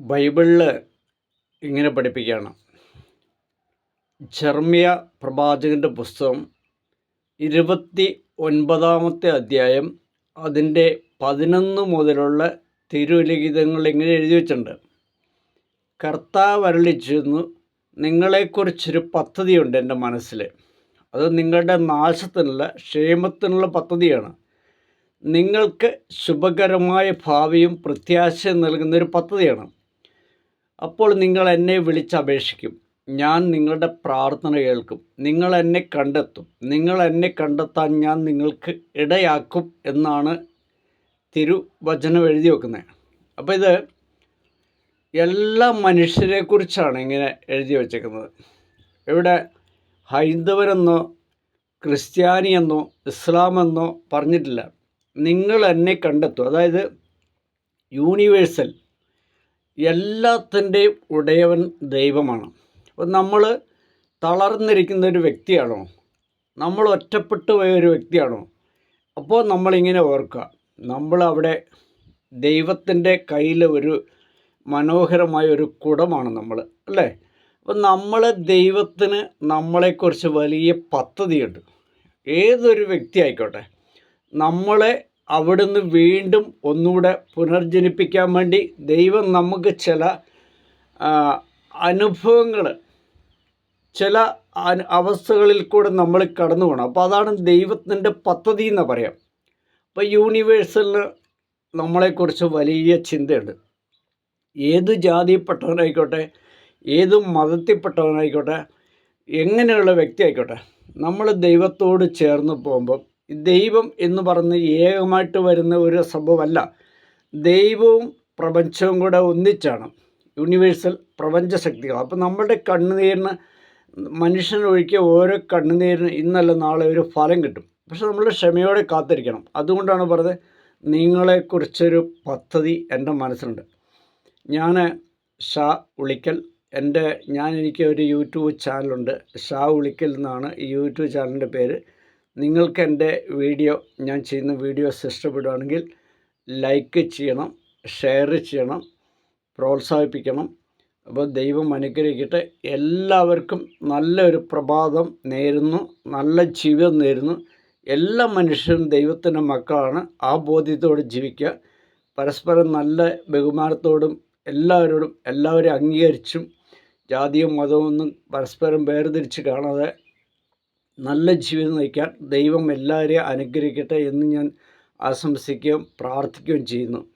ബൈബിളിൽ ഇങ്ങനെ പഠിപ്പിക്കുകയാണ്. ജെറമ്യ പ്രവാചകൻ്റെ പുസ്തകം 29-ാമത്തെ അധ്യായം അതിൻ്റെ 11 മുതലുള്ള തിരുലിഖിതങ്ങൾ ഇങ്ങനെ എഴുതി വച്ചിട്ടുണ്ട്. കർത്താവ് അരുളിച്ചെയ്യുന്നു, നിങ്ങളെക്കുറിച്ചൊരു പദ്ധതിയുണ്ട് എൻ്റെ മനസ്സിൽ. അത് നിങ്ങളുടെ നാശത്തിനുള്ള ക്ഷേമത്തിനുള്ള പദ്ധതിയാണ്. നിങ്ങൾക്ക് ശുഭകരമായ ഭാവിയും പ്രത്യാശയും നൽകുന്നൊരു പദ്ധതിയാണ്. അപ്പോൾ നിങ്ങൾ എന്നെ വിളിച്ചപേക്ഷിക്കും, ഞാൻ നിങ്ങളുടെ പ്രാർത്ഥന കേൾക്കും. നിങ്ങൾ എന്നെ കണ്ടെത്തും, നിങ്ങൾ എന്നെ കണ്ടെത്താൻ ഞാൻ നിങ്ങൾക്ക് ഇടയാക്കും എന്നാണ് തിരുവചനം എഴുതി വെക്കുന്നത്. അപ്പോൾ ഇത് എല്ലാ മനുഷ്യരെക്കുറിച്ചാണ് ഇങ്ങനെ എഴുതി വച്ചേക്കുന്നത്. ഇവിടെ ഹൈന്ദവരെന്നോ ക്രിസ്ത്യാനിയെന്നോ ഇസ്ലാമെന്നോ പറഞ്ഞിട്ടില്ല. നിങ്ങൾ എന്നെ കണ്ടെത്തും, അതായത് യൂണിവേഴ്സൽ, എല്ലാത്തിൻ്റെയും ഉടയവൻ ദൈവമാണ്. അപ്പോൾ നമ്മൾ തളർന്നിരിക്കുന്ന ഒരു വ്യക്തിയാണോ? നമ്മൾ ഒറ്റപ്പെട്ടു പോയ ഒരു വ്യക്തിയാണോ? അപ്പോൾ നമ്മളിങ്ങനെ ഓർക്കുക, നമ്മളവിടെ ദൈവത്തിൻ്റെ കയ്യിൽ ഒരു മനോഹരമായ ഒരു കുടമാണ് നമ്മൾ, അല്ലേ? അപ്പോൾ ദൈവത്തിന് നമ്മളെക്കുറിച്ച് വലിയ പദ്ധതിയുണ്ട്. ഏതൊരു വ്യക്തി ആയിക്കോട്ടെ, നമ്മളെ അവിടുന്ന് വീണ്ടും ഒന്നുകൂടെ പുനർജനിപ്പിക്കാൻ വേണ്ടി ദൈവം നമുക്ക് ചില അനുഭവങ്ങൾ, ചില അവസ്ഥകളിൽ കൂടെ നമ്മൾ കടന്നു പോകണം. അപ്പോൾ അതാണ് ദൈവത്തിൻ്റെ പദ്ധതി എന്ന് പറയാം. അപ്പോൾ യൂണിവേഴ്സലിന് നമ്മളെക്കുറിച്ച് വലിയ ചിന്തയുണ്ട്. ഏത് ജാതിയിൽപ്പെട്ടവനായിക്കോട്ടെ, ഏത് മതത്തിൽപ്പെട്ടവനായിക്കോട്ടെ, എങ്ങനെയുള്ള വ്യക്തി ആയിക്കോട്ടെ, നമ്മൾ ദൈവത്തോട് ചേർന്ന് പോകുമ്പം ദൈവം എന്ന് പറഞ്ഞ് ഏകമായിട്ട് വരുന്ന ഒരു സംഭവമല്ല. ദൈവവും പ്രപഞ്ചവും കൂടെ ഒന്നിച്ചാണ് യൂണിവേഴ്സൽ പ്രപഞ്ചശക്തികൾ. അപ്പോൾ നമ്മുടെ കണ്ണുനീരിന്, മനുഷ്യനൊഴിക്കിയ ഓരോ കണ്ണുനീരിന് ഇന്നല്ല നാളെ ഒരു ഫലം കിട്ടും. പക്ഷെ നമ്മൾ ക്ഷമയോടെ കാത്തിരിക്കണം. അതുകൊണ്ടാണ് പറഞ്ഞത്, നിങ്ങളെക്കുറിച്ചൊരു പദ്ധതി എൻ്റെ മനസ്സിലുണ്ട്. ഞാൻ ഷാ ഉളിക്കൽ, എനിക്ക് ഒരു യൂട്യൂബ് ചാനലുണ്ട്. ഷാ ഉളിക്കൽ എന്നാണ് ഈ യൂട്യൂബ് ചാനലിൻ്റെ പേര്. നിങ്ങൾക്ക് എൻ്റെ ഞാൻ ചെയ്യുന്ന വീഡിയോസ് ഇഷ്ടപ്പെടുകയാണെങ്കിൽ ലൈക്ക് ചെയ്യണം, ഷെയർ ചെയ്യണം, പ്രോത്സാഹിപ്പിക്കണം. അപ്പോൾ ദൈവം അനുഗ്രഹിക്കട്ടെ. എല്ലാവർക്കും നല്ലൊരു പ്രഭാതം നേരുന്നു, നല്ല ജീവിതം നേരുന്നു. എല്ലാ മനുഷ്യരും ദൈവത്തിൻ്റെ മക്കളാണ്. ആ ബോധ്യത്തോടെ ജീവിക്കുക. പരസ്പരം നല്ല ബഹുമാനത്തോടും എല്ലാവരും അംഗീകരിച്ചും ജാതിയും മതവും ഒന്നും പരസ്പരം വേർതിരിച്ച് കാണാതെ നല്ല ജീവിതം നയിക്കാൻ ദൈവം എല്ലാവരെയും അനുഗ്രഹിക്കട്ടെ എന്ന് ഞാൻ ആശംസിക്കുകയും പ്രാർത്ഥിക്കുകയും ചെയ്യുന്നു.